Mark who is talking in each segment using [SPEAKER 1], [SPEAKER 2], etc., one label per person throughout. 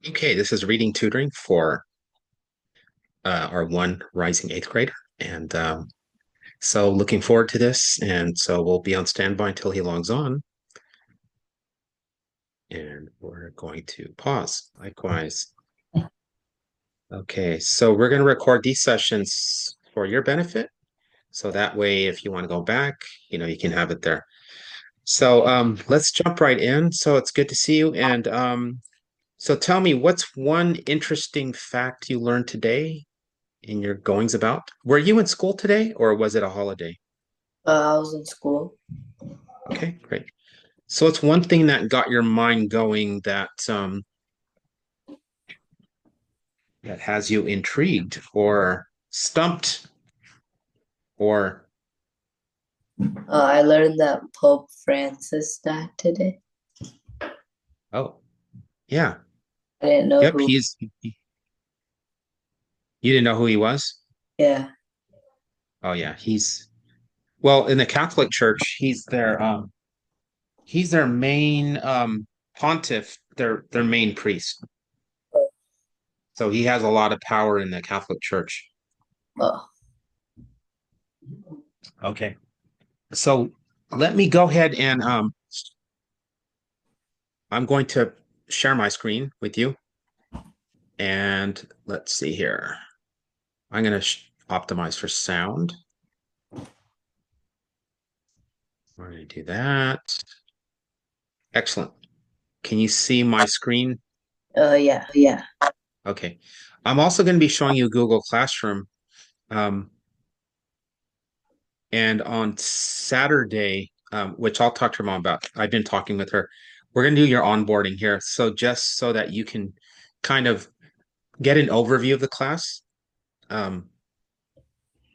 [SPEAKER 1] Okay, this is reading tutoring for our one rising eighth grader. And so looking forward to this. And so we'll be on standby until he logs on. And we're going to pause likewise. Okay, so we're going to record these sessions for your benefit. So that way, if you want to go back, you can have it there. So let's jump right in. So it's good to see you. And so tell me, what's one interesting fact you learned today in your goings about? Were you in school today or was it a holiday?
[SPEAKER 2] I was in school.
[SPEAKER 1] Okay, great. So it's one thing that got your mind going that has you intrigued or stumped or
[SPEAKER 2] I learned that Pope Francis died today.
[SPEAKER 1] oh, yeah.
[SPEAKER 2] I didn't know
[SPEAKER 1] Yep,
[SPEAKER 2] who.
[SPEAKER 1] you didn't know who he was?
[SPEAKER 2] Yeah.
[SPEAKER 1] Oh yeah, he's well, in the Catholic Church, he's their main pontiff, their main priest. So he has a lot of power in the Catholic Church.
[SPEAKER 2] Oh,
[SPEAKER 1] Okay. So let me go ahead and I'm going to share my screen with you. And let's see here. I'm going to optimize for sound. We're going to do that. Excellent. Can you see my screen?
[SPEAKER 2] yeah.
[SPEAKER 1] Yeah. Okay. I'm also going to be showing you Google Classroom. Um, and on Saturday, which I'll talk to her mom about, I've been talking with her. We're going to do your onboarding here. So just so that you can kind of get an overview of the class. Um,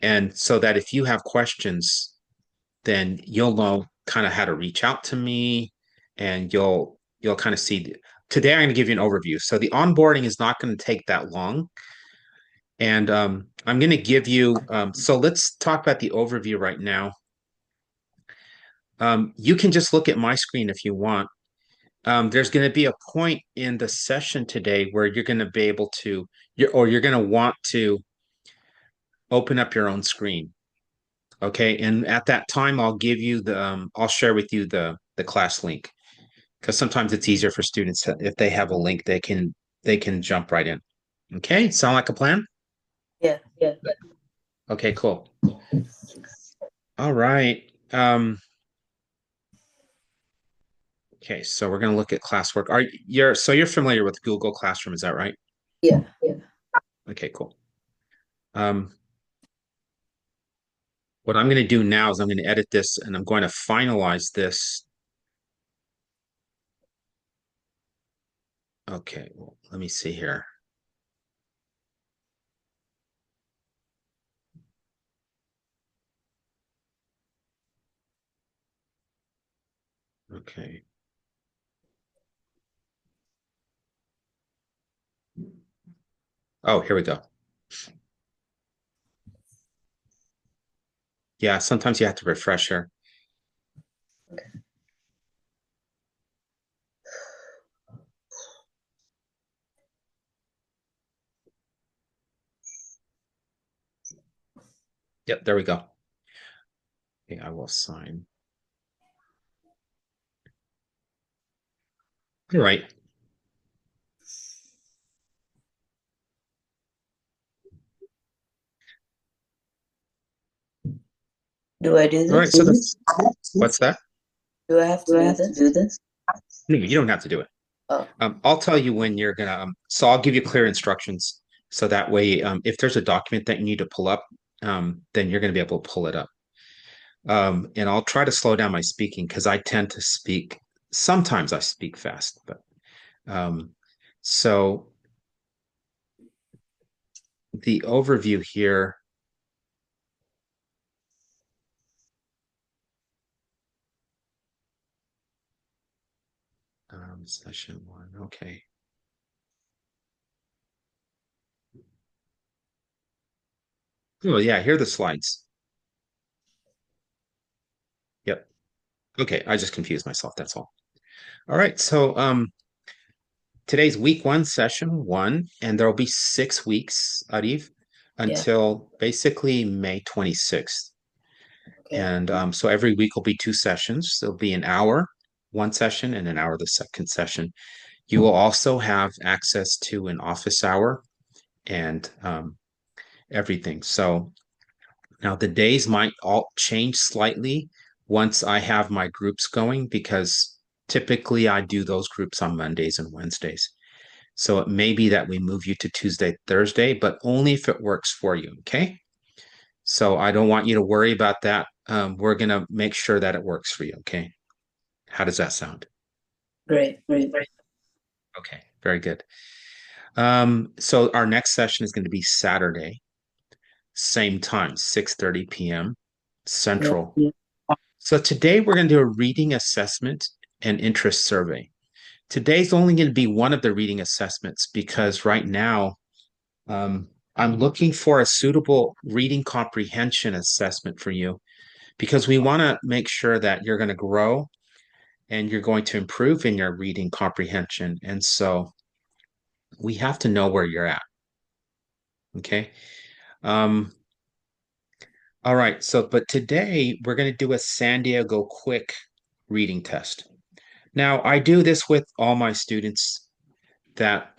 [SPEAKER 1] and so that if you have questions, then you'll know kind of how to reach out to me and you'll kind of see. Today I'm going to give you an overview. So the onboarding is not going to take that long. And I'm going to give you, so let's talk about the overview right now. You can just look at my screen if you want. There's going to be a point in the session today where you're going to be able to, you're going to want to open up your own screen. Okay. And at that time, I'll share with you the class link because sometimes it's easier for students if they have a link, they can jump right in. Okay. Sound like a plan?
[SPEAKER 2] Yeah.
[SPEAKER 1] Yeah. Okay, cool. All right. Okay, so we're gonna look at classwork. You're familiar with Google Classroom, is that right?
[SPEAKER 2] Yeah.
[SPEAKER 1] Yeah. Okay, cool. Um, what I'm gonna do now is I'm gonna edit this and I'm going to finalize this. Okay, well, let me see here. Okay. Oh, here we go. Yeah, sometimes you have to refresh here. Yep, there we go. Okay, I will sign. All right.
[SPEAKER 2] Do I do
[SPEAKER 1] All right,
[SPEAKER 2] this?
[SPEAKER 1] so what's that?
[SPEAKER 2] Do I have to
[SPEAKER 1] Do I
[SPEAKER 2] do
[SPEAKER 1] have to
[SPEAKER 2] this?
[SPEAKER 1] do this? No, you don't have to do it.
[SPEAKER 2] Oh,
[SPEAKER 1] I'll tell you when you're gonna. So I'll give you clear instructions, so that way, if there's a document that you need to pull up, then you're gonna be able to pull it up. And I'll try to slow down my speaking because I tend to speak. Sometimes I speak fast, but um, so the overview here. Session one. Okay. Oh yeah, here are the slides. Yep. Okay, I just confused myself. That's all. All right. So today's week one, session one, and there'll be 6 weeks, Arif,
[SPEAKER 2] Yeah.
[SPEAKER 1] until basically May 26th.
[SPEAKER 2] Okay.
[SPEAKER 1] And so every week will be two sessions. There'll be an hour, one session, and an hour the second session. You will also have access to an office hour and everything. So now the days might all change slightly once I have my groups going because typically I do those groups on Mondays and Wednesdays. So it may be that we move you to Tuesday, Thursday, but only if it works for you. Okay. So I don't want you to worry about that. We're going to make sure that it works for you. Okay. How does that sound?
[SPEAKER 2] Great.
[SPEAKER 1] Okay. Very good. So our next session is going to be Saturday, same time, 6:30 p.m.
[SPEAKER 2] Yeah.
[SPEAKER 1] Central. Yeah. So today we're going to do a reading assessment and interest survey. Today's only going to be one of the reading assessments because right now I'm looking for a suitable reading comprehension assessment for you because we want to make sure that you're going to grow and you're going to improve in your reading comprehension. And so we have to know where you're at. Okay. Um, all right. So, but today we're going to do a San Diego quick reading test. Now, I do this with all my students that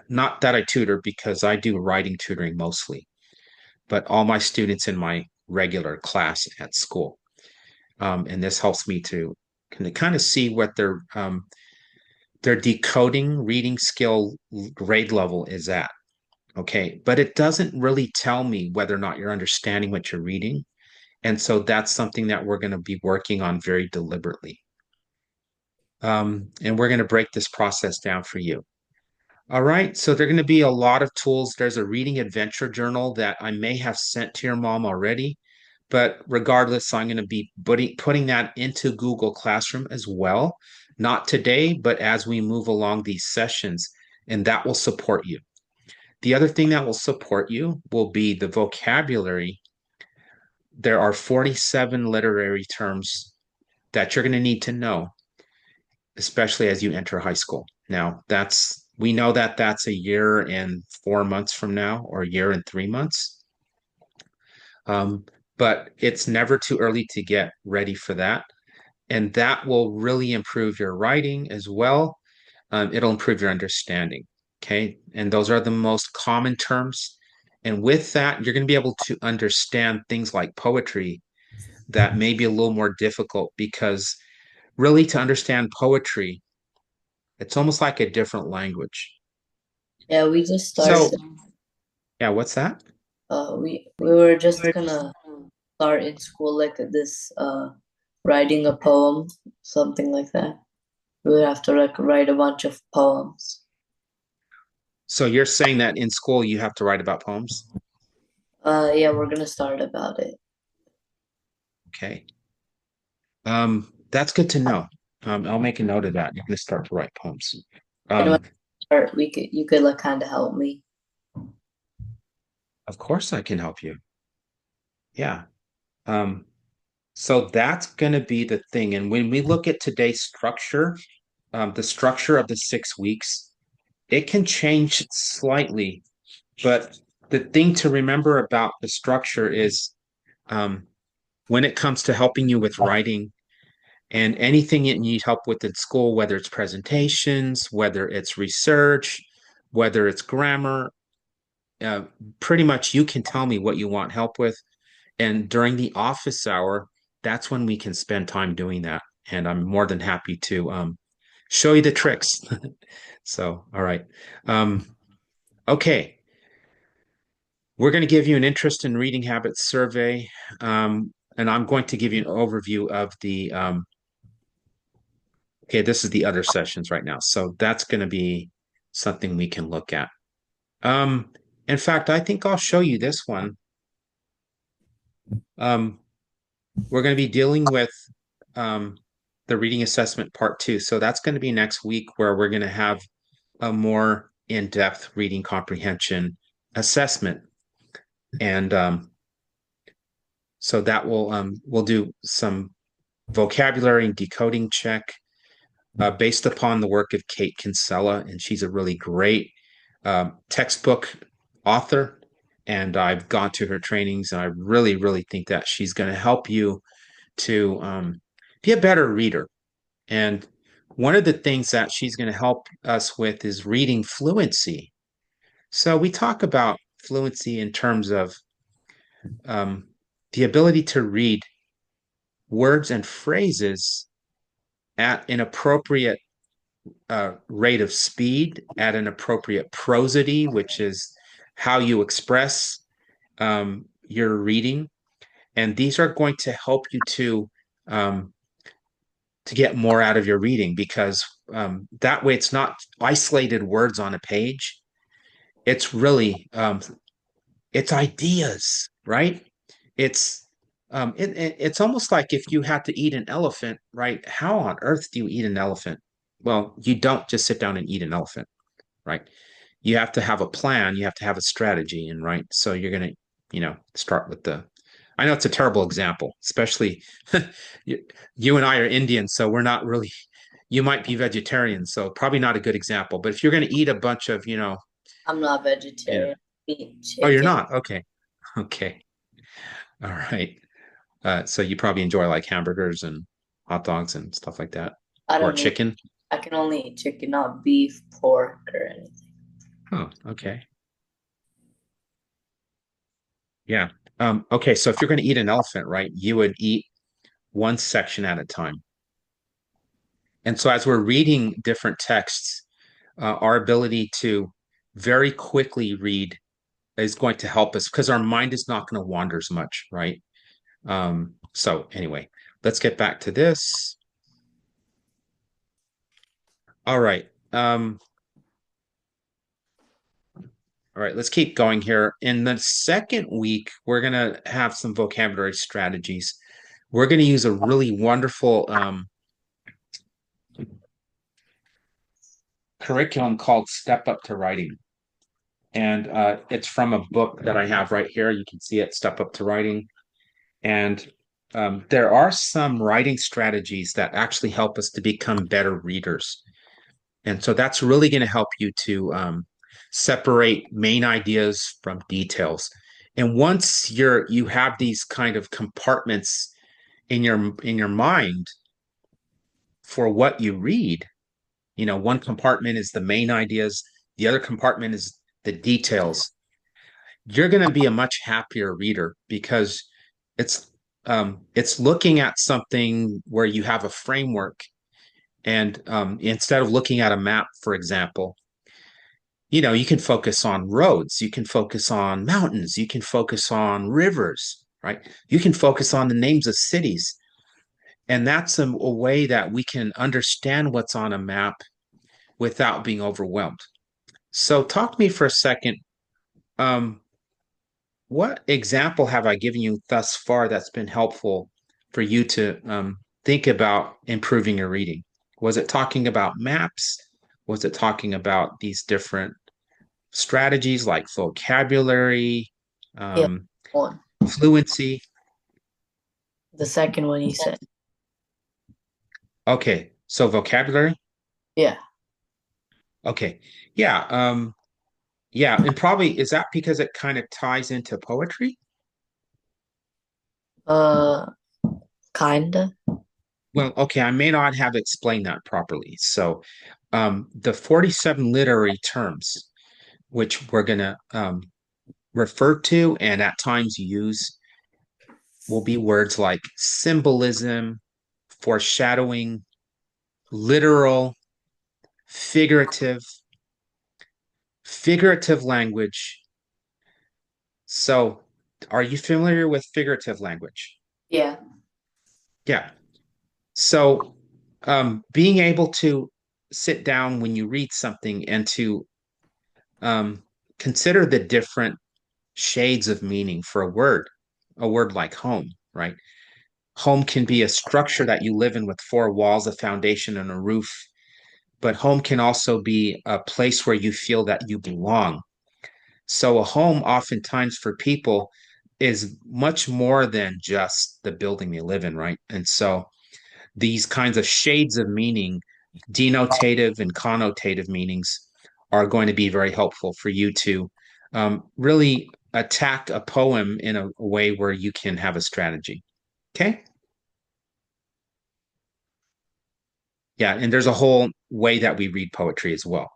[SPEAKER 1] not that I tutor because I do writing tutoring mostly, but all my students in my regular class at school. And this helps me to kind of see what their decoding reading skill grade level is at. Okay, but it doesn't really tell me whether or not you're understanding what you're reading. And so that's something that we're going to be working on very deliberately. And we're going to break this process down for you. All right, so there are going to be a lot of tools. There's a reading adventure journal that I may have sent to your mom already, but regardless, I'm going to be putting that into Google Classroom as well. Not today, but as we move along these sessions, and that will support you. The other thing that will support you will be the vocabulary. There are 47 literary terms that you're going to need to know, especially as you enter high school. Now, we know that that's a year and 4 months from now, or a year and 3 months. Um, but it's never too early to get ready for that. And that will really improve your writing as well. It'll improve your understanding. Okay. And those are the most common terms. And with that, you're going to be able to understand things like poetry that may be a little more difficult because really to understand poetry, it's almost like a different language.
[SPEAKER 2] Yeah, we just
[SPEAKER 1] So,
[SPEAKER 2] started.
[SPEAKER 1] yeah, what's that?
[SPEAKER 2] We were just gonna start in school like this writing a poem, something like that. We would have to like write a bunch of poems.
[SPEAKER 1] So you're saying that in school you have to write about poems?
[SPEAKER 2] Yeah, we're gonna start about it.
[SPEAKER 1] Okay. That's good to know. I'll make a note of that. You're going to start to write poems.
[SPEAKER 2] And when
[SPEAKER 1] Um,
[SPEAKER 2] we start, you could like kind of help me.
[SPEAKER 1] of course I can help you. Yeah. Um, so that's going to be the thing. And when we look at today's structure, the structure of the 6 weeks, it can change slightly. But the thing to remember about the structure is um, when it comes to helping you with writing and anything you need help with in school, whether it's presentations, whether it's research, whether it's grammar, uh, pretty much you can tell me what you want help with. And during the office hour, that's when we can spend time doing that. And I'm more than happy to show you the tricks. So, all right. Um, okay. We're going to give you an interest in reading habits survey. And I'm going to give you an overview of okay, this is the other sessions right now. So that's going to be something we can look at. Um, in fact, I think I'll show you this one. Um, we're going to be dealing with um, the reading assessment part two. So that's going to be next week where we're going to have a more in-depth reading comprehension assessment. And so that we'll do some vocabulary and decoding check. based upon the work of Kate Kinsella, and she's a really great textbook author. And I've gone to her trainings, and I really, really think that she's going to help you to be a better reader. And one of the things that she's going to help us with is reading fluency. So we talk about fluency in terms of um, the ability to read words and phrases at an appropriate rate of speed, at an appropriate prosody, which is how you express your reading. And these are going to help you um, to get more out of your reading because that way it's not isolated words on a page. It's really it's ideas, right? It's it's almost like if you had to eat an elephant, right? How on earth do you eat an elephant? Well, you don't just sit down and eat an elephant, right? You have to have a plan, you have to have a strategy, and right. So you're gonna, start with the. I know it's a terrible example, especially you, you and I are Indian, so we're not really. You might be vegetarian, so probably not a good example. But if you're going to eat a bunch of,
[SPEAKER 2] I'm not
[SPEAKER 1] you know,
[SPEAKER 2] vegetarian. Eat
[SPEAKER 1] oh, you're
[SPEAKER 2] chicken.
[SPEAKER 1] not. Okay, okay, all right. So you probably enjoy like hamburgers and hot dogs and stuff like that,
[SPEAKER 2] I
[SPEAKER 1] or
[SPEAKER 2] don't eat.
[SPEAKER 1] chicken.
[SPEAKER 2] I can only eat chicken, not beef, pork, or anything.
[SPEAKER 1] Oh, okay. Yeah. Okay, so if you're going to eat an elephant, right, you would eat one section at a time. And so as we're reading different texts, our ability to very quickly read is going to help us because our mind is not going to wander as much, right? So anyway, let's get back to this. All right. All right, let's keep going here. In the second week, we're going to have some vocabulary strategies. We're going to use a really wonderful curriculum called Step Up to Writing. And it's from a book that I have right here. You can see it, Step Up to Writing. And there are some writing strategies that actually help us to become better readers. And so that's really going to help you to separate main ideas from details. And once you have these kind of compartments in your mind for what you read, one compartment is the main ideas, the other compartment is the details. You're going to be a much happier reader because it's it's looking at something where you have a framework and instead of looking at a map, for example, you can focus on roads, you can focus on mountains, you can focus on rivers, right? You can focus on the names of cities. And that's a way that we can understand what's on a map without being overwhelmed. So talk to me for a second. Um, what example have I given you thus far that's been helpful for you to think about improving your reading? Was it talking about maps? Was it talking about these different strategies like vocabulary,
[SPEAKER 2] Yeah,
[SPEAKER 1] um,
[SPEAKER 2] one.
[SPEAKER 1] fluency?
[SPEAKER 2] The second one you said.
[SPEAKER 1] Okay, so vocabulary.
[SPEAKER 2] Yeah.
[SPEAKER 1] Okay, yeah, yeah, and probably is that because it kind of ties into poetry?
[SPEAKER 2] Uh, kinda.
[SPEAKER 1] Well, okay, I may not have explained that properly. So, the 47 literary terms, which we're going to refer to and at times use, will be words like symbolism, foreshadowing, literal, figurative, figurative language. So, are you familiar with figurative language?
[SPEAKER 2] Yeah.
[SPEAKER 1] Yeah. So, being able to sit down when you read something and to um, consider the different shades of meaning for a word like home, right? Home can be a structure that you live in with four walls, a foundation, and a roof. But home can also be a place where you feel that you belong. So a home, oftentimes for people, is much more than just the building they live in, right? And so these kinds of shades of meaning denotative and connotative meanings are going to be very helpful for you to really attack a poem in a way where you can have a strategy. Okay. Yeah. And there's a whole way that we read poetry as well.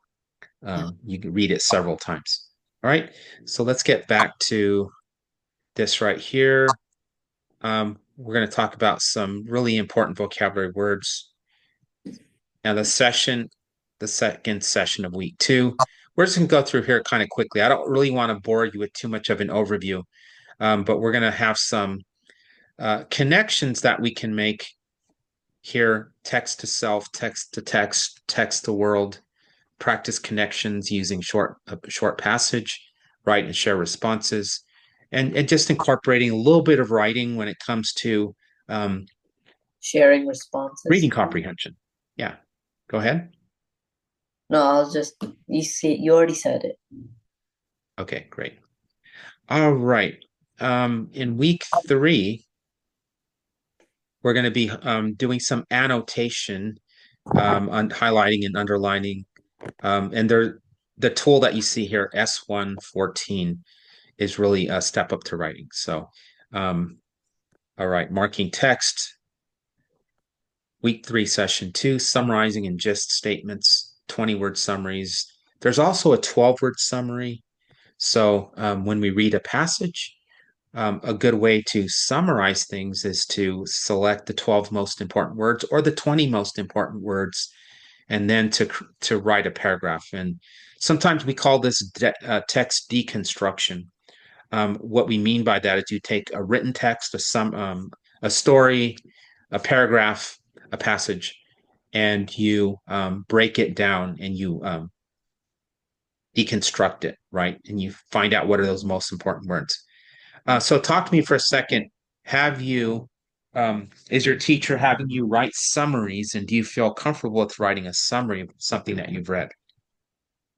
[SPEAKER 1] You can read it several times. All right. So let's get back to this right here. We're going to talk about some really important vocabulary words. Now, the second session of week two, we're just going to go through here kind of quickly. I don't really want to bore you with too much of an overview, but we're going to have some connections that we can make here: text to self, text to text, text to world, practice connections using short passage, write and share responses, and just incorporating a little bit of writing when it comes to um,
[SPEAKER 2] Sharing
[SPEAKER 1] reading
[SPEAKER 2] responses.
[SPEAKER 1] comprehension. Yeah, go ahead.
[SPEAKER 2] No, I was just you already said it.
[SPEAKER 1] Okay, great. All right. In week three, we're going to be doing some annotation on highlighting and underlining. And the tool that you see here, S114, is really a step up to writing. So, um, all right, marking text, week three, session two, summarizing and gist statements, 20-word summaries. There's also a 12-word summary. So when we read a passage, a good way to summarize things is to select the 12 most important words or the 20 most important words, and then to write a paragraph. And sometimes we call this text deconstruction. What we mean by that is you take a written text, a story, a paragraph, a passage, and you break it down and you deconstruct it, right? And you find out what are those most important words. So talk to me for a second. Have you, is your teacher having you write summaries, and do you feel comfortable with writing a summary of something that you've read?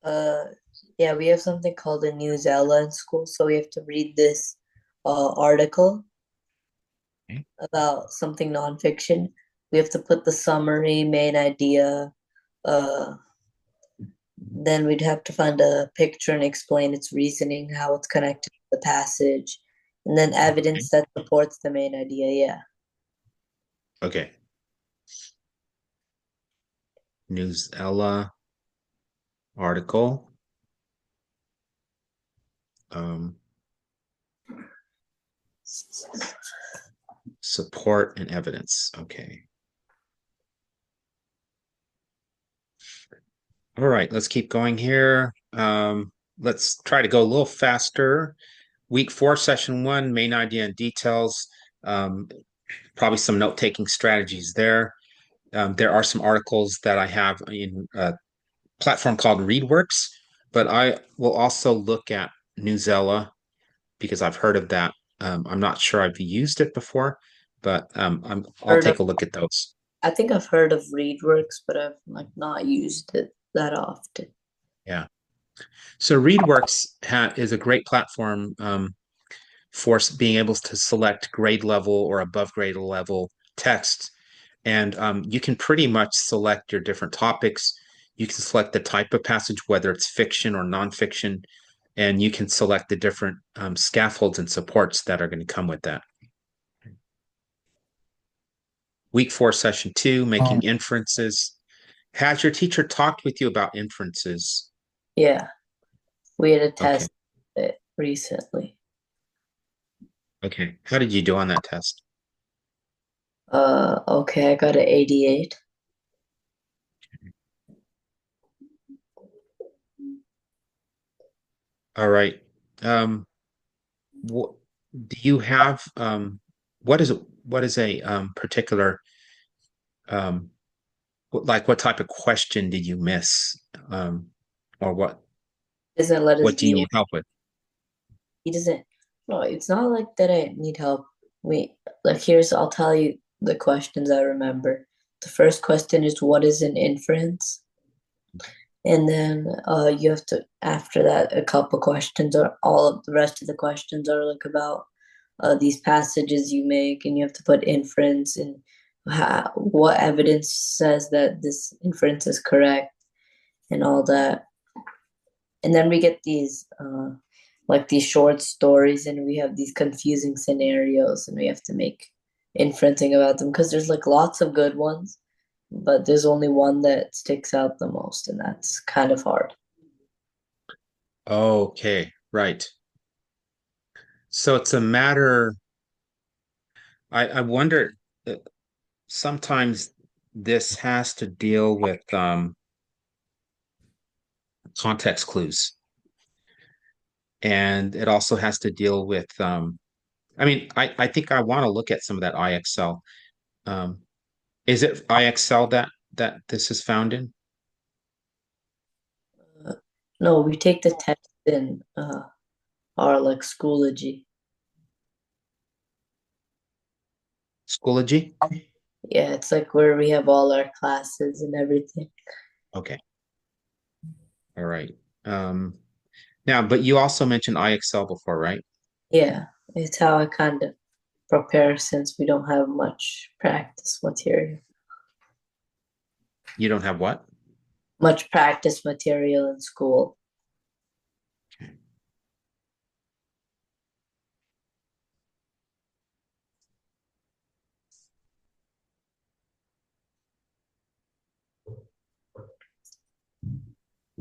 [SPEAKER 2] Uh, yeah, we have something called a newsella in school, so we have to read this article
[SPEAKER 1] Okay.
[SPEAKER 2] about something nonfiction. We have to put the summary, main idea, uh, then we'd have to find a picture and explain its reasoning, how it's connected to the passage, and then
[SPEAKER 1] Okay.
[SPEAKER 2] evidence that supports the main idea. Yeah.
[SPEAKER 1] Okay. Newsella article, um, support and evidence. Okay. All right, let's keep going here. Let's try to go a little faster. Week four, session one, main idea and details. Um, Probably some note-taking strategies there. There are some articles that I have in a platform called ReadWorks, but I will also look at Newsella because I've heard of that. I'm not sure I've used it before, but I'll
[SPEAKER 2] Heard
[SPEAKER 1] take
[SPEAKER 2] of?
[SPEAKER 1] a look at those.
[SPEAKER 2] I think I've heard of ReadWorks, but I've like not used it that often.
[SPEAKER 1] Yeah. So ReadWorks is a great platform for being able to select grade level or above grade level text. And you can pretty much select your different topics. You can select the type of passage, whether it's fiction or nonfiction, and you can select the different scaffolds and supports that are going to come with that. Week four, session two, making inferences. Has your teacher talked with you about inferences?
[SPEAKER 2] Yeah, we had a
[SPEAKER 1] Okay.
[SPEAKER 2] test it recently.
[SPEAKER 1] Okay. How did you do on that test?
[SPEAKER 2] Okay, I got an 88.
[SPEAKER 1] All right. Um, what do you have? What is it? What is a particular um, like what type of question did you miss? Or
[SPEAKER 2] Doesn't let us
[SPEAKER 1] what do you
[SPEAKER 2] be.
[SPEAKER 1] need help with?
[SPEAKER 2] He doesn't. No, it's not like that. I need help. We like here's. I'll tell you the questions I remember. The first question is what is an inference? And then you have to after that a couple questions or all of the rest of the questions are like about these passages you make and you have to put inference and what evidence says that this inference is correct and all that. And then we get these like these short stories, and we have these confusing scenarios, and we have to make inferencing about them because there's like lots of good ones, but there's only one that sticks out the most, and that's kind of hard.
[SPEAKER 1] Okay, right. So it's a matter, I wonder, uh, sometimes this has to deal with context clues. And it also has to deal with I think I want to look at some of that IXL. Um, is it IXL that this is found in?
[SPEAKER 2] Uh, no, we take the test in our like Schoology.
[SPEAKER 1] Schoology?
[SPEAKER 2] Yeah, it's like where we have all our classes and everything.
[SPEAKER 1] Okay. All right. Um, Now, but you also mentioned IXL before, right?
[SPEAKER 2] Yeah, it's how I kind of prepare since we don't have much practice material.
[SPEAKER 1] You don't have what?
[SPEAKER 2] Much practice material in school.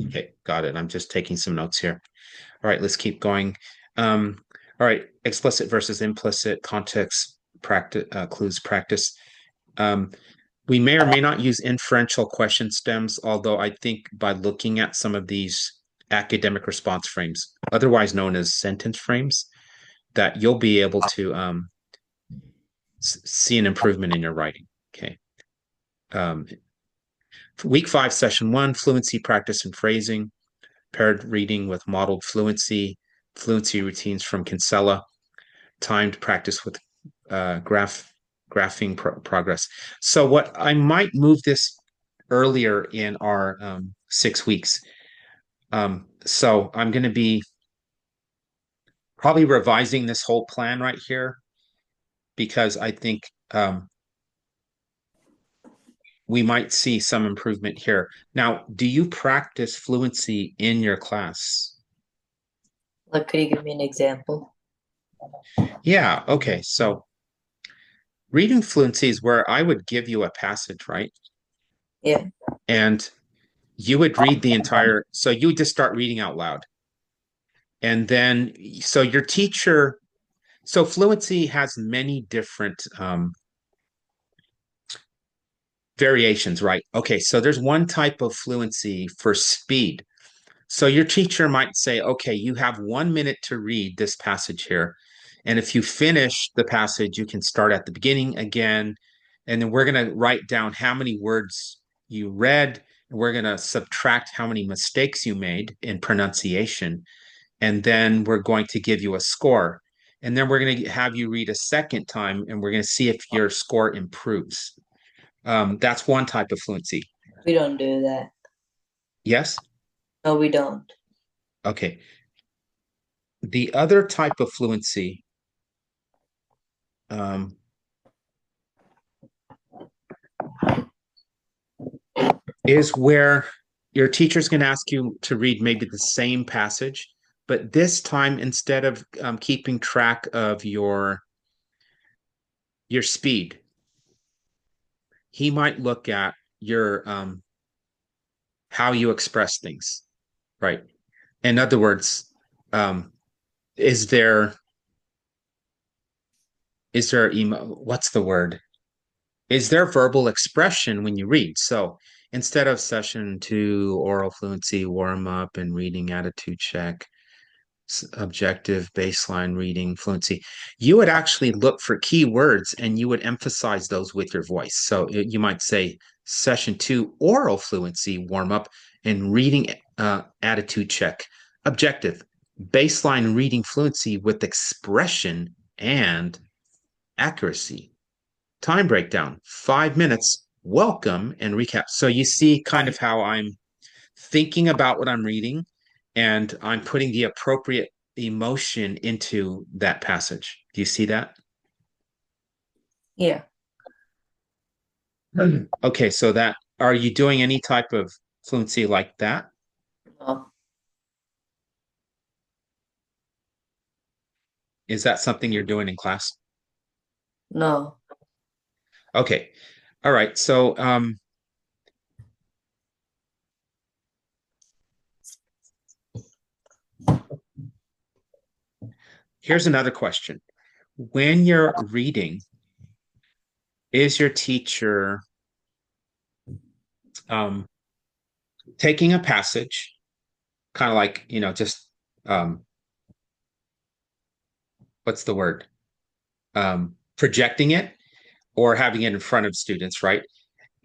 [SPEAKER 1] Okay, got it. I'm just taking some notes here. All right, let's keep going. Um, all right, explicit versus implicit context practice clues practice. Um, we may or may not use inferential question stems, although I think by looking at some of these academic response frames, otherwise known as sentence frames, that you'll be able to see an improvement in your writing. Okay. Um, week 5, session 1, fluency practice and phrasing, paired reading with modeled fluency routines from Kinsella, timed practice with graphing progress. So what I might move this earlier in our 6 weeks. So I'm going to be probably revising this whole plan right here because I think we might see some improvement here. Now, do you practice fluency in your class?
[SPEAKER 2] Like, could you give me an example?
[SPEAKER 1] Yeah, okay. So reading fluency is where I would give you a passage, right?
[SPEAKER 2] Yeah.
[SPEAKER 1] And you would read the entire, so you would just start reading out loud. And then, so your teacher, so fluency has many different variations, right? Okay, so there's one type of fluency for speed. So your teacher might say, okay, you have 1 minute to read this passage here. And if you finish the passage, you can start at the beginning again. And then we're going to write down how many words you read. And we're going to subtract how many mistakes you made in pronunciation. And then we're going to give you a score. And then we're going to have you read a second time, and we're going to see if your score improves. That's one type of fluency.
[SPEAKER 2] We don't do that.
[SPEAKER 1] Yes?
[SPEAKER 2] No, we don't.
[SPEAKER 1] Okay. The other type of fluency um, is where your teacher's going to ask you to read maybe the same passage, but this time instead of keeping track of your speed, he might look at your how you express things, right? In other words, um, is there what's the word? Is there verbal expression when you read? So instead of session 2, oral fluency warm up and reading attitude check, objective baseline reading fluency, you would actually look for key words and you would emphasize those with your voice. So you might say session 2, oral fluency warm up and reading attitude check, objective baseline reading fluency with expression and accuracy. Time breakdown, 5 minutes, welcome and recap. So you see kind of how I'm thinking about what I'm reading and I'm putting the appropriate emotion into that passage. Do you see that?
[SPEAKER 2] Yeah.
[SPEAKER 1] Okay, so that are you doing any type of fluency like that?
[SPEAKER 2] No,
[SPEAKER 1] Is that something you're doing in class?
[SPEAKER 2] no.
[SPEAKER 1] Okay. All right. So here's another question. When you're reading, is your teacher um, taking a passage, kind of like, just what's the word? Projecting it or having it in front of students, right?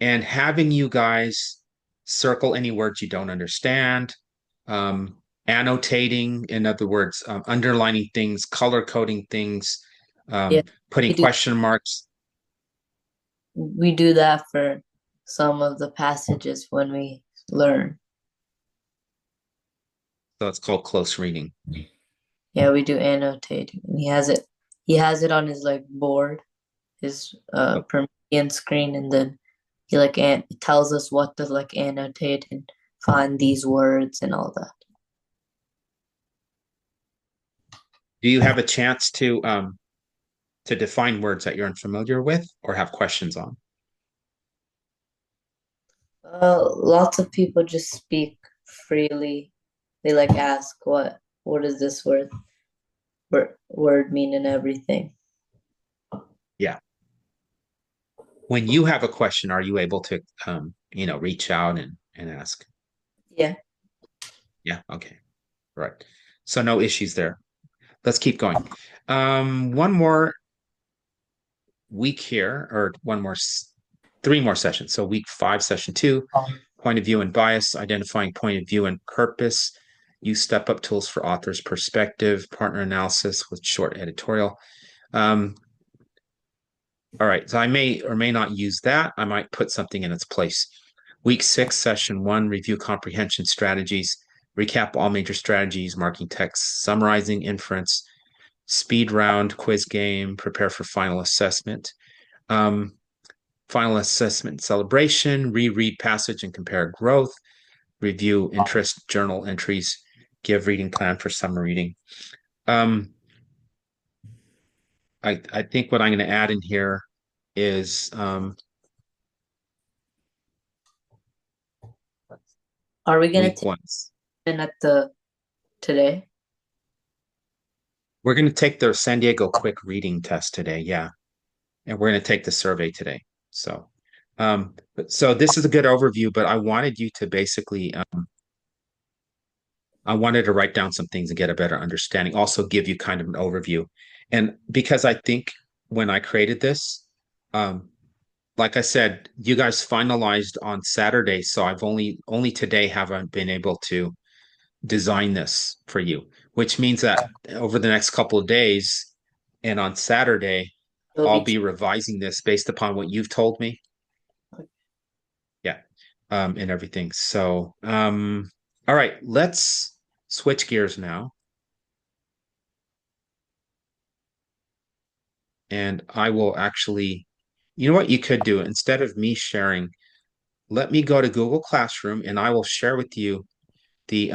[SPEAKER 1] And having you guys circle any words you don't understand, annotating, in other words, underlining things, color coding things,
[SPEAKER 2] Yeah,
[SPEAKER 1] putting
[SPEAKER 2] we do.
[SPEAKER 1] question marks.
[SPEAKER 2] We do that for some of the passages when we learn.
[SPEAKER 1] So it's called close reading.
[SPEAKER 2] Yeah, we do annotating, and he has it. He has it on his like board, his Promethean screen, and then he like tells us what to like annotate and find these words and all that.
[SPEAKER 1] Do you have a chance to define words that you're unfamiliar with or have questions on?
[SPEAKER 2] Lots of people just speak freely. They like ask what does this word mean and everything.
[SPEAKER 1] Yeah. When you have a question, are you able to reach out and ask?
[SPEAKER 2] Yeah.
[SPEAKER 1] Yeah, okay. Right. So no issues there. Let's keep going. One more week here, or three more sessions. So week 5, session 2, point of view and bias, identifying point of view and purpose, use step up tools for author's perspective, partner analysis with short editorial. Um, all right, so I may or may not use that. I might put something in its place. Week 6, session 1, review comprehension strategies, recap all major strategies, marking text, summarizing inference, speed round, quiz game, prepare for final assessment. Um, Final assessment celebration, reread passage and compare growth, review interest journal entries, give reading plan for summer reading. Um, I think what I'm going to add in here is
[SPEAKER 2] Are we gonna
[SPEAKER 1] week
[SPEAKER 2] take
[SPEAKER 1] one.
[SPEAKER 2] in at the today?
[SPEAKER 1] We're going to take the San Diego quick reading test today. Yeah. And we're going to take the survey today. So this is a good overview, but I wanted you to basically, I wanted to write down some things and get a better understanding, also give you kind of an overview. And because I think when I created this, um, like I said, you guys finalized on Saturday, so I've only today have I been able to design this for you, which means that over the next couple of days and on Saturday,
[SPEAKER 2] It'll
[SPEAKER 1] I'll
[SPEAKER 2] be
[SPEAKER 1] be revising this based upon what you've told me. Yeah. And everything. So, all right, let's switch gears now. And I will actually, you know what you could do? Instead of me sharing, let me go to Google Classroom and I will share with you the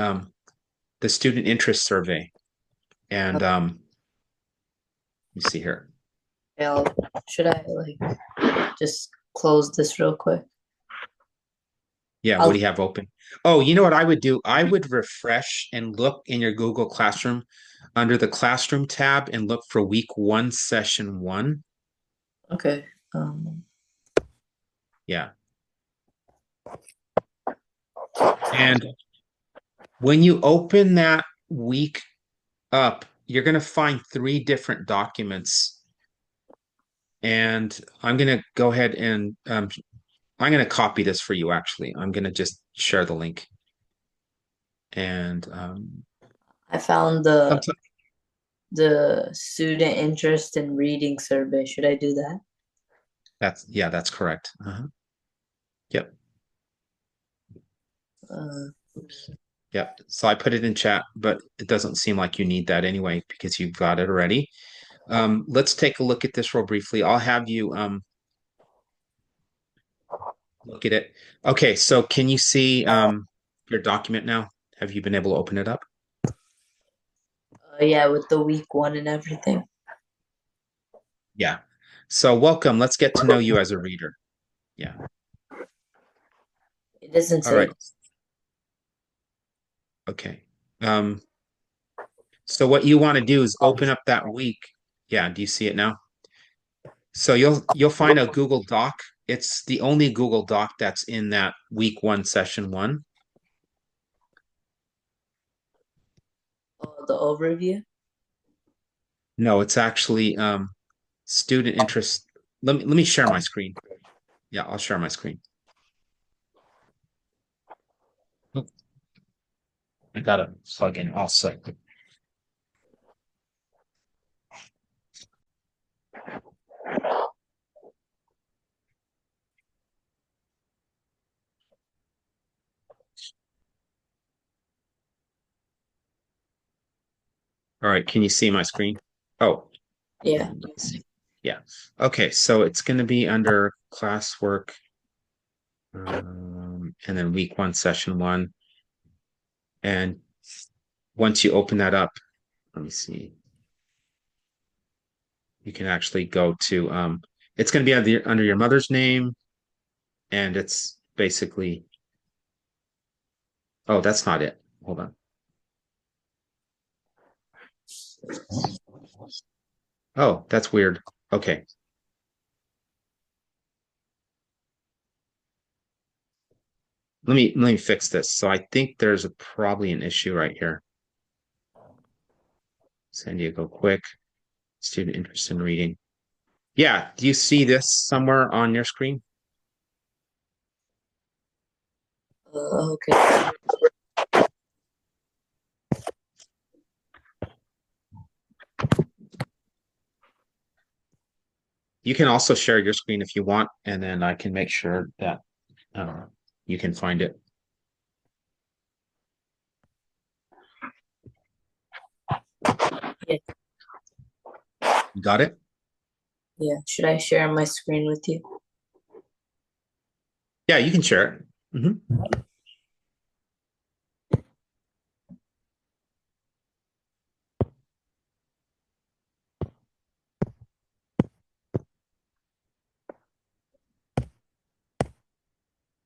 [SPEAKER 1] the student interest survey. And let me see here.
[SPEAKER 2] okay. Should I like just close this real quick?
[SPEAKER 1] Yeah, what
[SPEAKER 2] I'll
[SPEAKER 1] do you have open? Oh, you know what I would do? I would refresh and look in your Google Classroom under the Classroom tab and look for week 1, session 1.
[SPEAKER 2] okay.
[SPEAKER 1] Yeah. And when you open that week up, you're going to find 3 different documents. And I'm going to go ahead and I'm going to copy this for you, actually. I'm going to just share the link. And
[SPEAKER 2] I found
[SPEAKER 1] sometime,
[SPEAKER 2] the student interest in reading survey. Should I do that?
[SPEAKER 1] yeah, that's correct. Yep.
[SPEAKER 2] Uh,
[SPEAKER 1] Oops. Yep. So I put it in chat, but it doesn't seem like you need that anyway because you've got it already. Let's take a look at this real briefly. I'll have you look at it. Okay, so can you see your document now? Have you been able to open it up?
[SPEAKER 2] Yeah, with the week one and everything.
[SPEAKER 1] Yeah. So welcome. Let's get to know you as a reader. Yeah.
[SPEAKER 2] It doesn't
[SPEAKER 1] All
[SPEAKER 2] say.
[SPEAKER 1] right. Okay. Um, so what you want to do is open up that week. Yeah, do you see it now? So you'll find a Google Doc. It's the only Google Doc that's in that week one, session one.
[SPEAKER 2] Oh, the overview.
[SPEAKER 1] No, it's actually student interest. Let me share my screen. Yeah, I'll share my screen. Oh, I gotta plug in also. All right, can you see my screen? Oh,
[SPEAKER 2] Yeah.
[SPEAKER 1] let me see. Yeah. Okay, so it's going to be under classwork, and then week one, session one. And once you open that up, let me see. You can actually go to it's going to be under your mother's name, and it's basically, oh, that's not it. Hold on. Oh, that's weird. Okay. Let me fix this. So I think there's probably an issue right here. San Diego quick student interest in reading. Yeah, do you see this somewhere on your screen?
[SPEAKER 2] Okay.
[SPEAKER 1] You can also share your screen if you want, and then I can make sure that uh, you can find it.
[SPEAKER 2] Yeah.
[SPEAKER 1] You got it?
[SPEAKER 2] Yeah. Should I share my screen with you?
[SPEAKER 1] Yeah, you can share it. Mhm.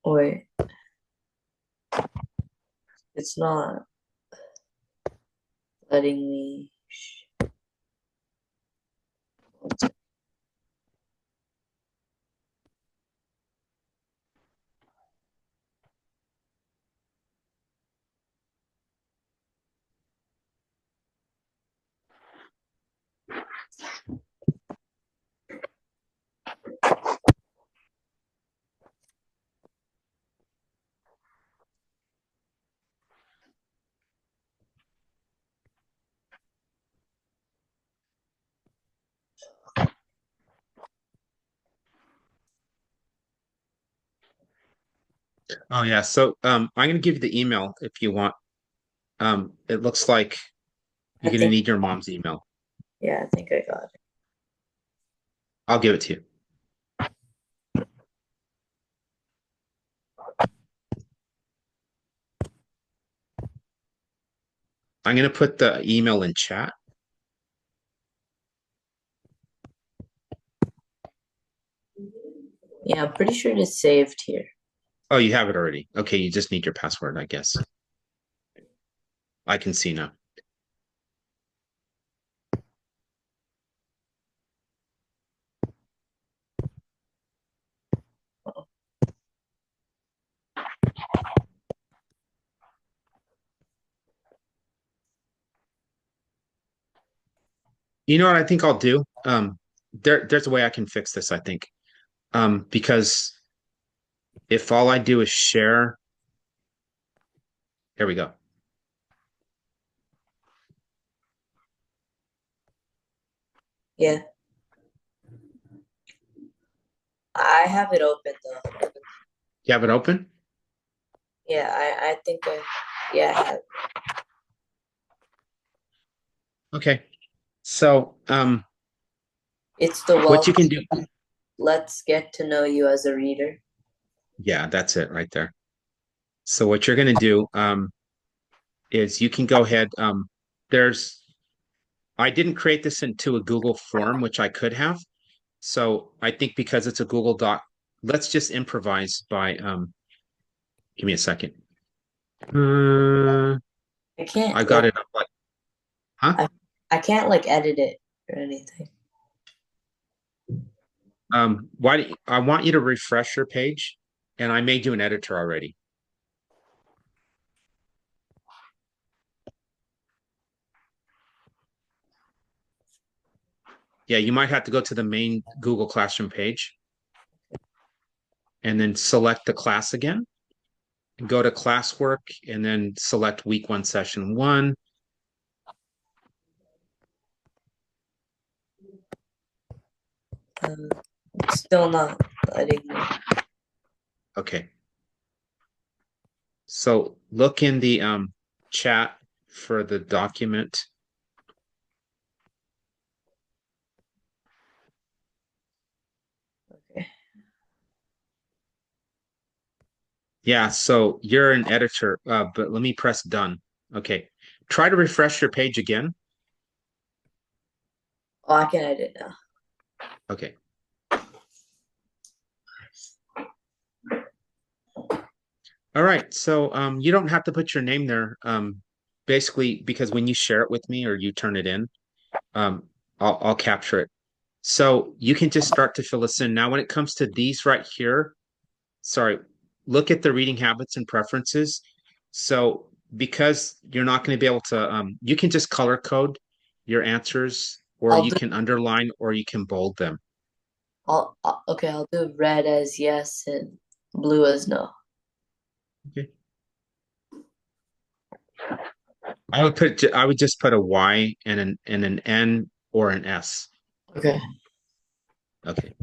[SPEAKER 2] Wait, it's not letting me.
[SPEAKER 1] Oh yeah. So I'm gonna give you the email if you want. It looks like
[SPEAKER 2] I
[SPEAKER 1] you're gonna
[SPEAKER 2] think.
[SPEAKER 1] need your mom's email.
[SPEAKER 2] Yeah, I think I got it.
[SPEAKER 1] I'll give it to you. I'm gonna put the email in chat.
[SPEAKER 2] Yeah, I'm pretty sure it's saved here.
[SPEAKER 1] Oh, you have it already. Okay, you just need your password, I guess. I can see now. You know what I think I'll do? There's a way I can fix this, I think. Because if all I do is share, here we go.
[SPEAKER 2] Yeah, I have it open though.
[SPEAKER 1] You have it open?
[SPEAKER 2] Yeah, I think yeah, I have.
[SPEAKER 1] Okay. So,
[SPEAKER 2] It's the
[SPEAKER 1] what
[SPEAKER 2] well.
[SPEAKER 1] you can do,
[SPEAKER 2] Let's get to know you as a reader.
[SPEAKER 1] Yeah, that's it right there. So what you're going to do is you can go ahead. There's I didn't create this into a Google form, which I could have. So I think because it's a Google Doc, let's just improvise by give me a second. Uh,
[SPEAKER 2] I can't
[SPEAKER 1] I got
[SPEAKER 2] like
[SPEAKER 1] it up like, huh?
[SPEAKER 2] I I can't like edit it or anything.
[SPEAKER 1] I want you to refresh your page, and I made you an editor already. Yeah, you might have to go to the main Google Classroom page and then select the class again and go to classwork and then select week one, session one.
[SPEAKER 2] Um, Still not letting me.
[SPEAKER 1] Okay. So look in the chat for the document.
[SPEAKER 2] Okay.
[SPEAKER 1] Yeah, so you're an editor, but let me press done. Okay. Try to refresh your page again.
[SPEAKER 2] Oh, I can edit now.
[SPEAKER 1] Okay. All right. So you don't have to put your name there. Basically, because when you share it with me or you turn it in, um, I'll capture it. So you can just start to fill this in. Now, when it comes to these right here, sorry, look at the reading habits and preferences. So because you're not going to be able to, you can just color code your answers, or
[SPEAKER 2] I'll
[SPEAKER 1] you
[SPEAKER 2] do
[SPEAKER 1] can underline, or you can bold them.
[SPEAKER 2] okay, I'll do red as yes and blue as no.
[SPEAKER 1] Okay. I would just put a Y and an N or an S.
[SPEAKER 2] Okay.
[SPEAKER 1] Okay.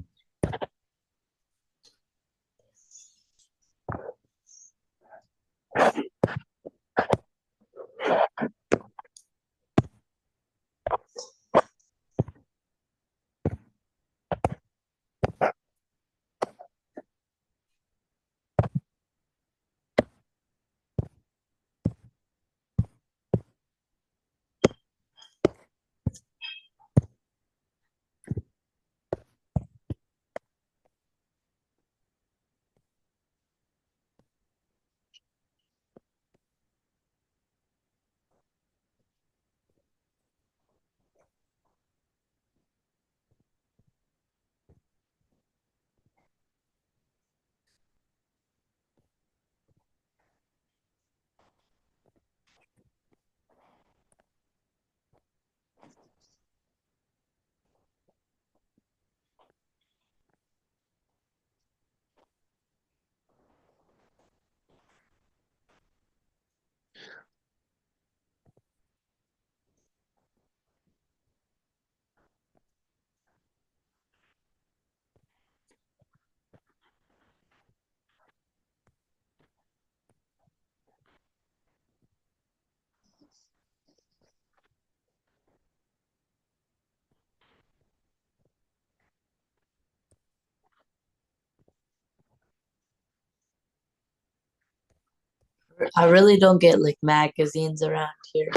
[SPEAKER 2] I really don't get like magazines around here.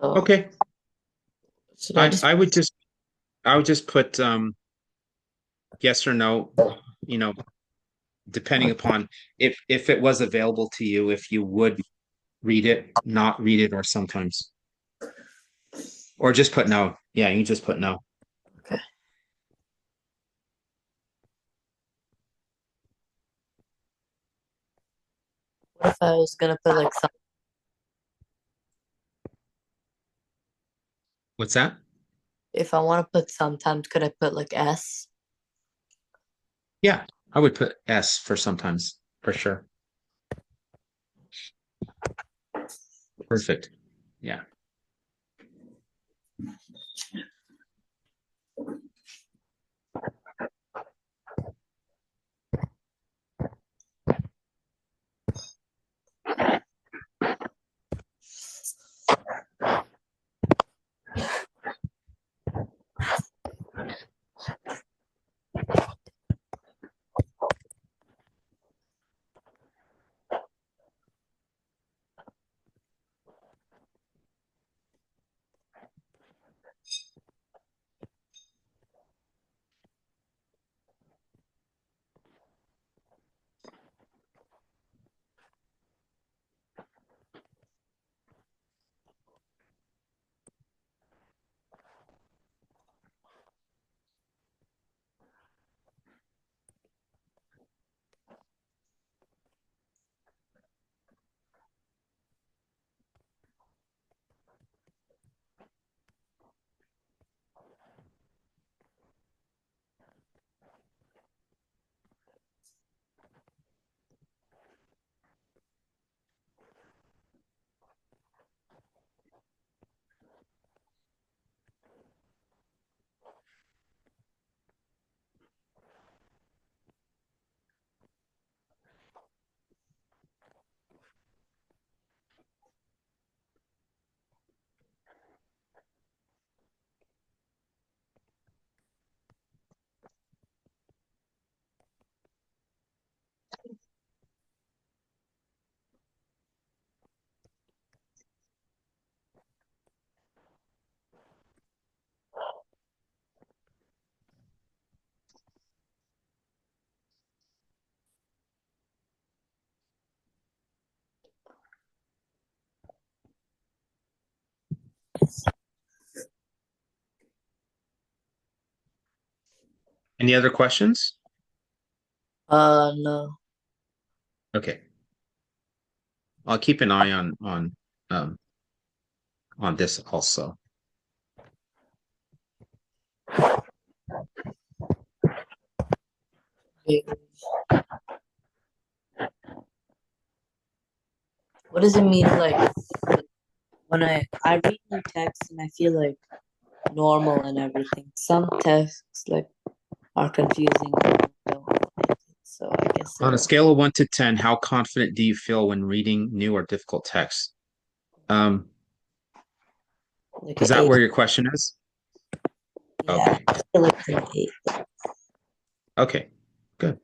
[SPEAKER 2] So
[SPEAKER 1] Okay.
[SPEAKER 2] should I just
[SPEAKER 1] I would just I would just put yes or no, you know, depending upon if it was available to you, if you would read it, not read it, or sometimes. Or just put no. Yeah, you just put no.
[SPEAKER 2] okay. What if I was gonna put like some
[SPEAKER 1] What's that?
[SPEAKER 2] if I want to put sometimes could I put like S?
[SPEAKER 1] Yeah, I would put S for sometimes, for sure. Perfect. Yeah. Any other questions?
[SPEAKER 2] No.
[SPEAKER 1] Okay. I'll keep an eye um on this also.
[SPEAKER 2] Wait, what does it mean, like, when I read new text and I feel like normal and everything? Some texts like are confusing and I don't like it. So I guess
[SPEAKER 1] On a scale of 1 to 10, how confident do you feel when reading new or difficult text? Um,
[SPEAKER 2] like
[SPEAKER 1] is
[SPEAKER 2] an
[SPEAKER 1] that
[SPEAKER 2] eight.
[SPEAKER 1] where your question is?
[SPEAKER 2] Yeah,
[SPEAKER 1] Okay.
[SPEAKER 2] I feel like an eight.
[SPEAKER 1] Okay. Good.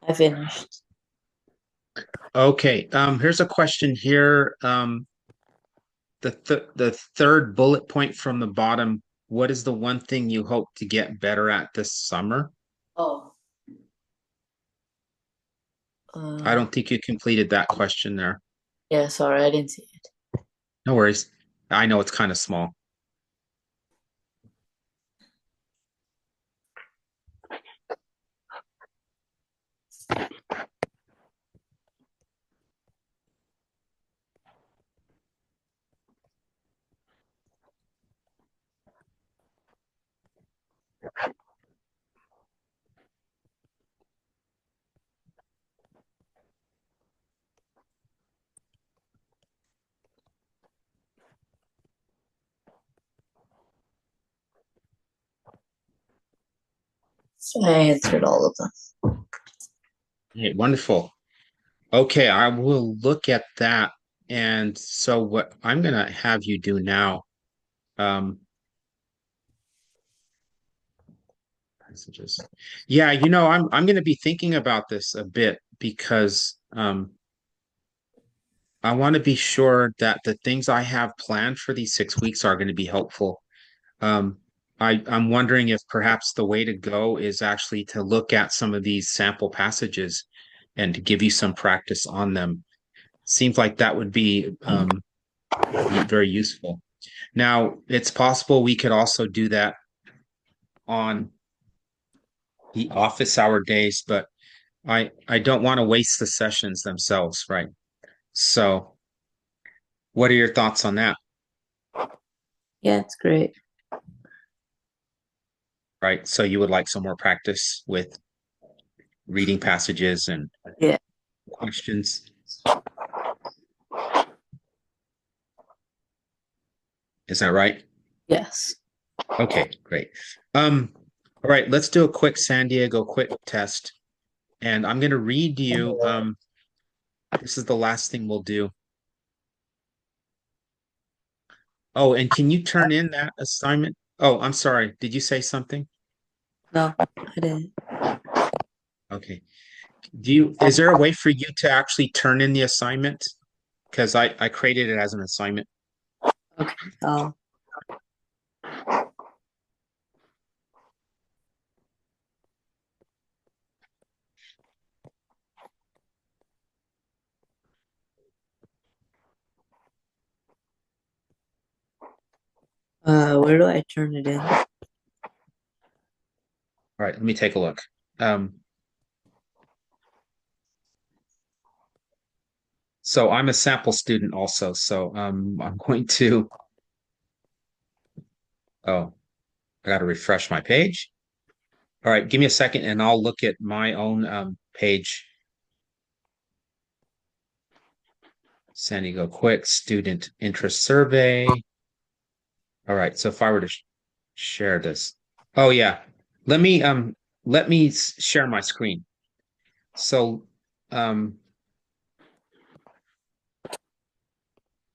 [SPEAKER 2] I finished.
[SPEAKER 1] Okay. Here's a question here. The third bullet point from the bottom. What is the one thing you hope to get better at this summer?
[SPEAKER 2] Oh,
[SPEAKER 1] I
[SPEAKER 2] uh,
[SPEAKER 1] don't think you completed that question there.
[SPEAKER 2] yeah, sorry, I didn't see it.
[SPEAKER 1] No worries. I know it's kind of small.
[SPEAKER 2] So I answered all of them.
[SPEAKER 1] Okay, wonderful. Okay, I will look at that. And so what I'm gonna have you do now, um, messages. Yeah, I'm gonna be thinking about this a bit because I want to be sure that the things I have planned for these 6 weeks are going to be helpful. Um, I'm wondering if perhaps the way to go is actually to look at some of these sample passages and to give you some practice on them. Seems like that would be very useful. Now, it's possible we could also do that on the office hour days, but I don't want to waste the sessions themselves, right? So, what are your thoughts on that?
[SPEAKER 2] Yeah, it's great.
[SPEAKER 1] right? So you would like some more practice with reading passages and
[SPEAKER 2] Yeah.
[SPEAKER 1] questions. Is that right?
[SPEAKER 2] Yes.
[SPEAKER 1] Okay, great. Um, all right, let's do a quick San Diego quick test. And I'm going to read you. This is the last thing we'll do. Oh, and can you turn in that assignment? Oh, I'm sorry. Did you say something?
[SPEAKER 2] No, I didn't.
[SPEAKER 1] Okay. Is there a way for you to actually turn in the assignment? Because I created it as an assignment.
[SPEAKER 2] Okay. Oh. Where do I turn it in?
[SPEAKER 1] All right, let me take a look. Um, so I'm a sample student also. So I'm going to, oh, I got to refresh my page. All right, give me a second and I'll look at my own page. San Diego Quick Student Interest Survey. All right, so if I were to share this. Oh yeah. Let me share my screen. So um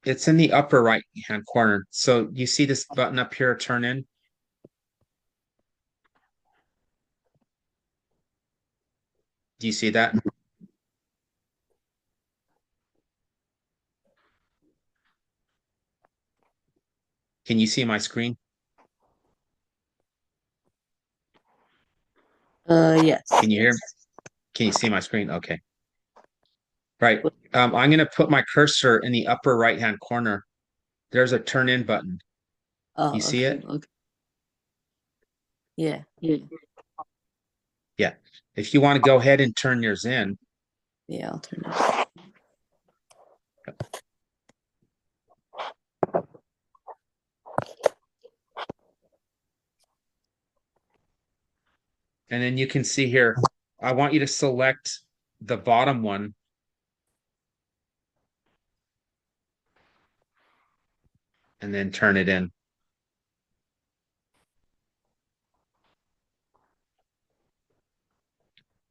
[SPEAKER 1] it's in the upper right hand corner. So you see this button up here, turn in? Do you see that? Can you see my screen?
[SPEAKER 2] Yes.
[SPEAKER 1] Can you hear me? Can you see my screen? Okay. Right. I'm going to put my cursor in the upper right hand corner. There's a turn in button. You
[SPEAKER 2] Oh,
[SPEAKER 1] see
[SPEAKER 2] okay.
[SPEAKER 1] it?
[SPEAKER 2] Okay. Yeah. Yeah.
[SPEAKER 1] Yeah. If you want to go ahead and turn yours in,
[SPEAKER 2] Yeah, I'll turn it.
[SPEAKER 1] and then you can see here, I want you to select the bottom one and then turn it in.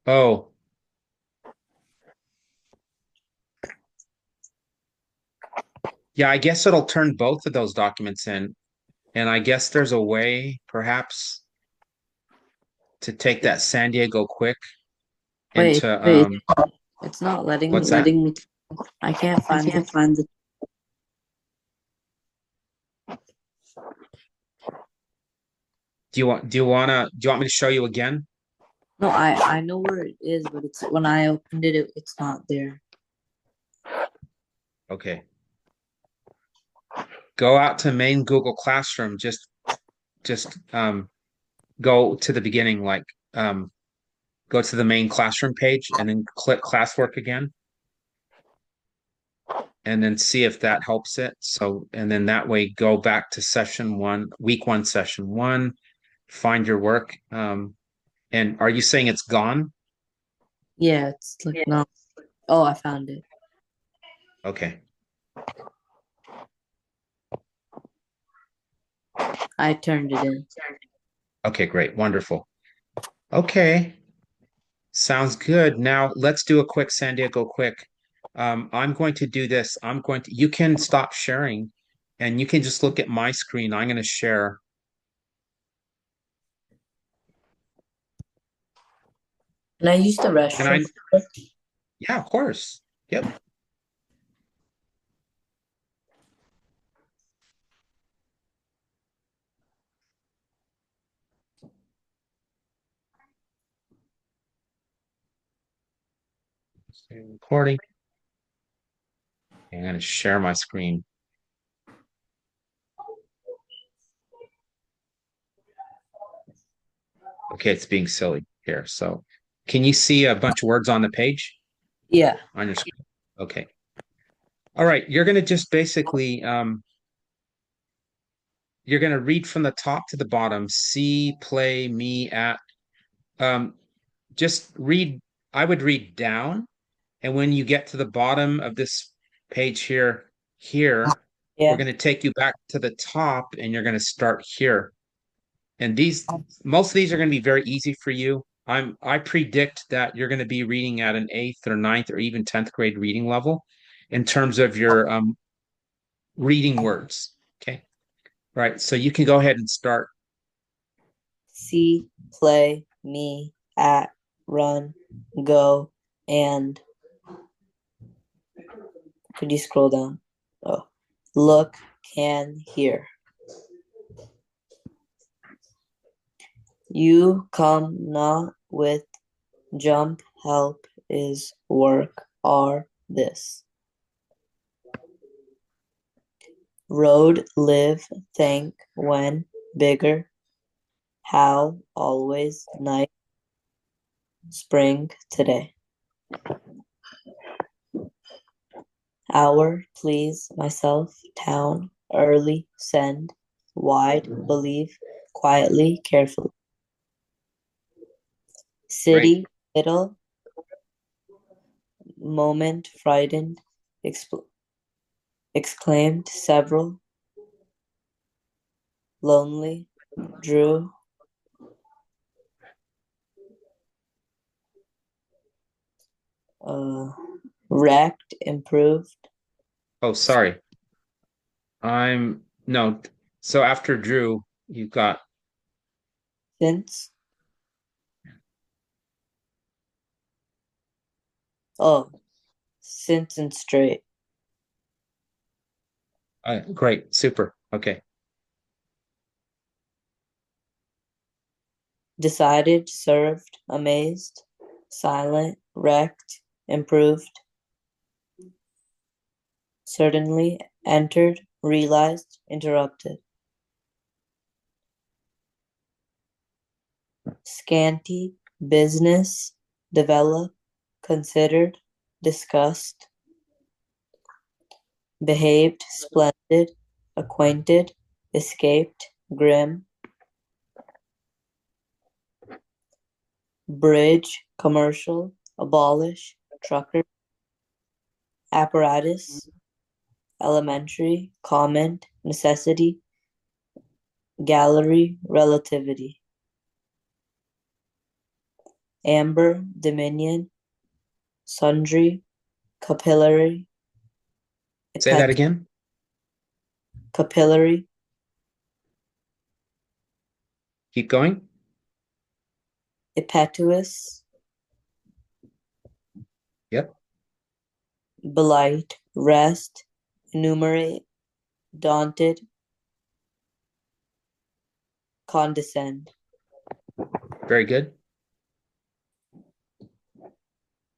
[SPEAKER 1] Oh, yeah, I guess it'll turn both of those documents in. And I guess there's a way, perhaps, to take that San Diego quick
[SPEAKER 2] Wait,
[SPEAKER 1] into
[SPEAKER 2] it's not letting
[SPEAKER 1] what's
[SPEAKER 2] me.
[SPEAKER 1] that?
[SPEAKER 2] I can't find the.
[SPEAKER 1] Do you want me to show you again?
[SPEAKER 2] No, I know where it is, but it's when I opened it's not there.
[SPEAKER 1] Okay. Go out to main Google Classroom. Just go to the beginning, like go to the main classroom page and then click classwork again. And then see if that helps it. So, and then that way go back to session one, week one, session one, find your work. And are you saying it's gone?
[SPEAKER 2] Yeah, it's like no. Oh, I found it.
[SPEAKER 1] Okay.
[SPEAKER 2] I turned it in.
[SPEAKER 1] Okay, great. Wonderful. Okay. Sounds good. Now let's do a quick San Diego quick. I'm going to do this. You can stop sharing and you can just look at my screen. I'm going to share.
[SPEAKER 2] And I used the
[SPEAKER 1] And
[SPEAKER 2] restroom.
[SPEAKER 1] yeah, of course. Yep. Recording. I'm going to share my screen. Okay, it's being silly here. So can you see a bunch of words on the page
[SPEAKER 2] Yeah.
[SPEAKER 1] on your screen? Okay. All right. You're going to just basically you're going to read from the top to the bottom. See, play, me, at. Um, just read. I would read down, and when you get to the bottom of this page here, we're
[SPEAKER 2] Yeah.
[SPEAKER 1] going to take you back to the top, and you're going to start here. And these, most of these are going to be very easy for you. I predict that you're going to be reading at an eighth or ninth or even 10th grade reading level in terms of your reading words. Okay. Right. So you can go ahead and start.
[SPEAKER 2] See, play, me, at, run, go, and could you scroll down? Oh, look, can, hear. You come not with jump, help, is, work, are, this. Road, live, think, when, bigger, how, always, night, spring, today. Hour, please, myself, town, early, send, wide, believe, quietly, carefully.
[SPEAKER 1] Great.
[SPEAKER 2] City, middle, moment, frightened, exclaimed, several, lonely, drew, uh, wrecked, improved,
[SPEAKER 1] Oh, sorry. I'm no. So after Drew, you've got
[SPEAKER 2] since, oh, since and straight.
[SPEAKER 1] great, super. Okay.
[SPEAKER 2] Decided, served, amazed, silent, wrecked, improved, certainly, entered, realized, interrupted. Scanty, business, develop, considered, discussed, behaved, splendid, acquainted, escaped, grim, bridge, commercial, abolish, trucker, apparatus, elementary, comment, necessity, gallery, relativity. Amber, dominion, sundry, capillary,
[SPEAKER 1] Say that
[SPEAKER 2] epet-
[SPEAKER 1] again.
[SPEAKER 2] capillary,
[SPEAKER 1] Keep going.
[SPEAKER 2] impetuous,
[SPEAKER 1] Yep.
[SPEAKER 2] blight, rest, enumerate, daunted, condescend,
[SPEAKER 1] Very good.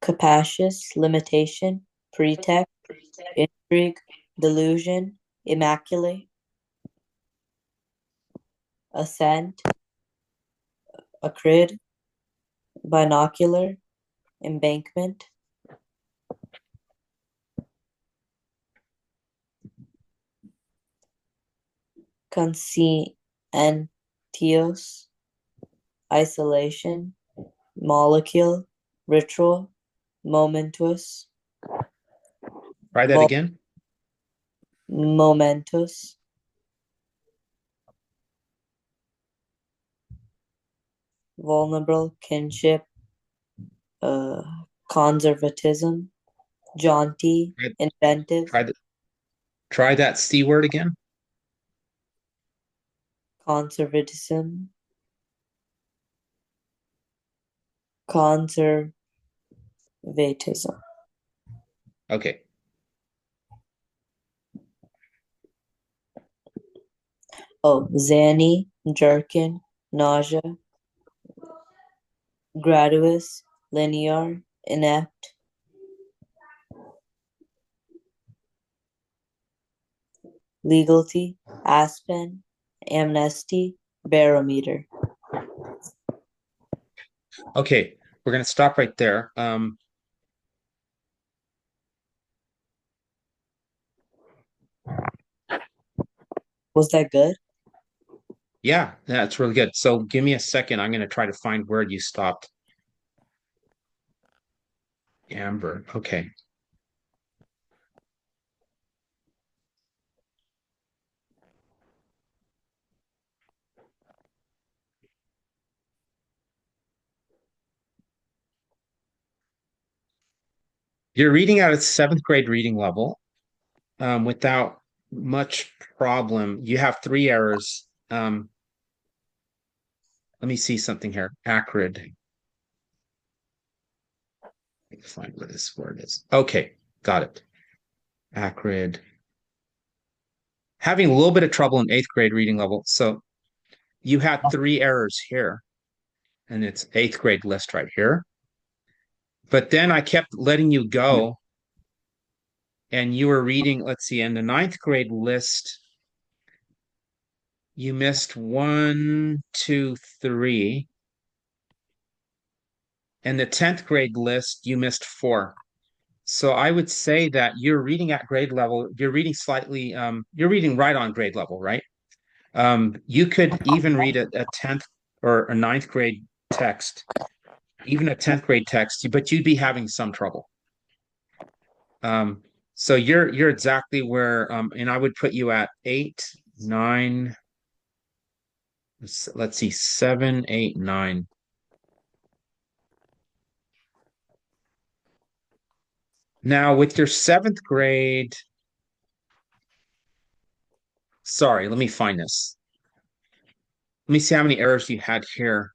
[SPEAKER 2] capacious, limitation, pretext, intrigue, delusion, immaculate, ascent, acrid, binocular, embankment, conscientious, isolation, molecule, ritual, momentous,
[SPEAKER 1] Try that
[SPEAKER 2] vul-
[SPEAKER 1] again.
[SPEAKER 2] momentous, vulnerable, kinship, uh, conservatism, jaunty,
[SPEAKER 1] Try,
[SPEAKER 2] inventive,
[SPEAKER 1] try, try that C word again.
[SPEAKER 2] conservatism, conservatism.
[SPEAKER 1] Okay.
[SPEAKER 2] Oh, zany, jerkin, nausea, gratuitous, linear, inept, legality, aspen, amnesty, barometer.
[SPEAKER 1] Okay. We're gonna stop right there.
[SPEAKER 2] Was that good?
[SPEAKER 1] Yeah, that's really good. So give me a second. I'm going to try to find where you stopped. Amber. Okay. You're reading at a seventh grade reading level without much problem. You have three errors. Let me see something here. Acrid. Let me find where this word is. Okay, got it. Acrid. Having a little bit of trouble in eighth grade reading level. So you had three errors here, and it's eighth grade list right here. But then I kept letting you go, and you were reading, let's see, in the ninth grade list, you missed one, two, three. And the 10th grade list, you missed four. So I would say that you're reading at grade level, you're reading slightly, you're reading right on grade level, right? You could even read a 10th or a ninth grade text, even a 10th grade text, but you'd be having some trouble. Um, so you're exactly where, and I would put you at eight, nine, let's see, seven, eight, nine. Now with your seventh grade, sorry, let me find this. Let me see how many errors you had here.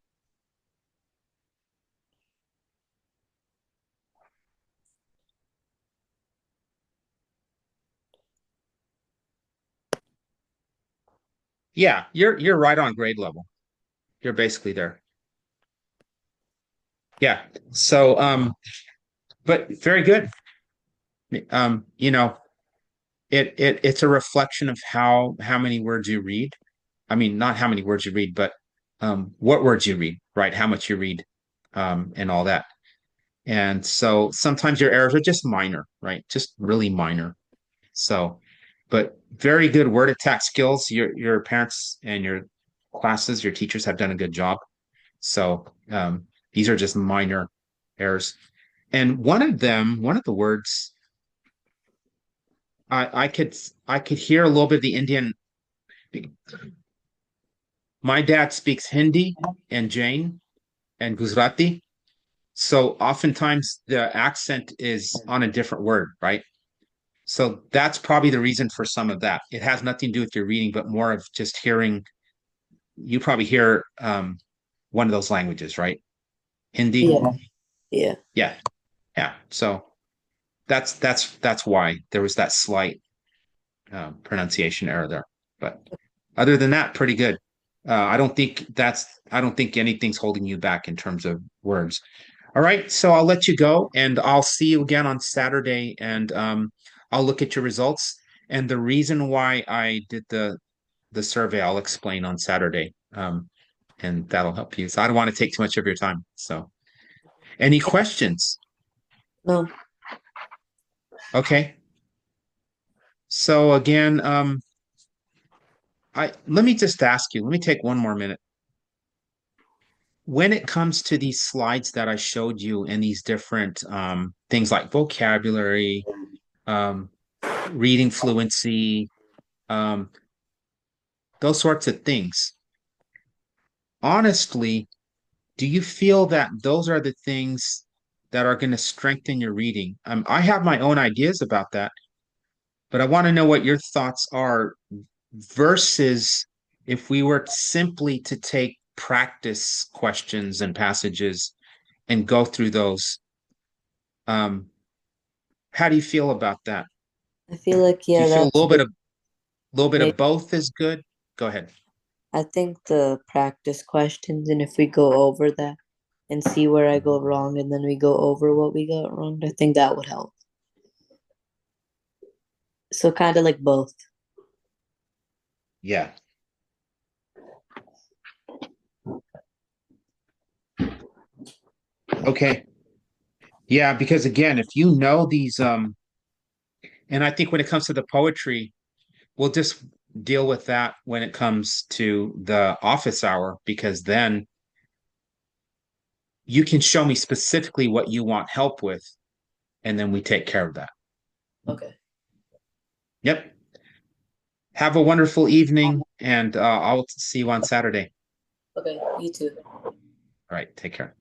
[SPEAKER 1] Yeah, you're right on grade level. You're basically there. Yeah. So but very good. You know, it's a reflection of how many words you read. I mean, not how many words you read, but what words you read, right? How much you read, and all that. And so sometimes your errors are just minor, right? Just really minor. So, but very good word attack skills. Your parents and your classes, your teachers have done a good job. So these are just minor errors. And one of the words, I could hear a little bit of the Indian. My dad speaks Hindi and Jain and Gujarati. So oftentimes the accent is on a different word, right? So that's probably the reason for some of that. It has nothing to do with your reading, but more of just hearing. You probably hear one of those languages, right? Hindi.
[SPEAKER 2] Yeah, yeah.
[SPEAKER 1] Yeah, yeah. So that's why there was that slight pronunciation error there. But other than that, pretty good. I don't think anything's holding you back in terms of words. All right, so I'll let you go, and I'll see you again on Saturday, and I'll look at your results. And the reason why I did the survey, I'll explain on Saturday, and that'll help you. So I don't want to take too much of your time. So, any questions?
[SPEAKER 2] No,
[SPEAKER 1] Okay. So again, I let me just ask you. Let me take one more minute. When it comes to these slides that I showed you and these different things like vocabulary, um, reading fluency, um, those sorts of things, honestly, do you feel that those are the things that are going to strengthen your reading? I have my own ideas about that, but I want to know what your thoughts are versus if we were simply to take practice questions and passages and go through those. Um, how do you feel about that?
[SPEAKER 2] I feel like
[SPEAKER 1] Do
[SPEAKER 2] yeah,
[SPEAKER 1] you feel
[SPEAKER 2] that's good.
[SPEAKER 1] a little bit
[SPEAKER 2] Maybe
[SPEAKER 1] of both is good? Go ahead.
[SPEAKER 2] I think the practice questions, and if we go over that and see where I go wrong, and then we go over what we got wrong, I think that would help. So kind of like both.
[SPEAKER 1] Yeah. Okay. Yeah, because again, if you know these and I think when it comes to the poetry, we'll just deal with that when it comes to the office hour, because then you can show me specifically what you want help with, and then we take care of that.
[SPEAKER 2] Okay.
[SPEAKER 1] Yep. Have a wonderful evening, and I'll see you on Saturday.
[SPEAKER 2] Okay. You too.
[SPEAKER 1] All right. Take care.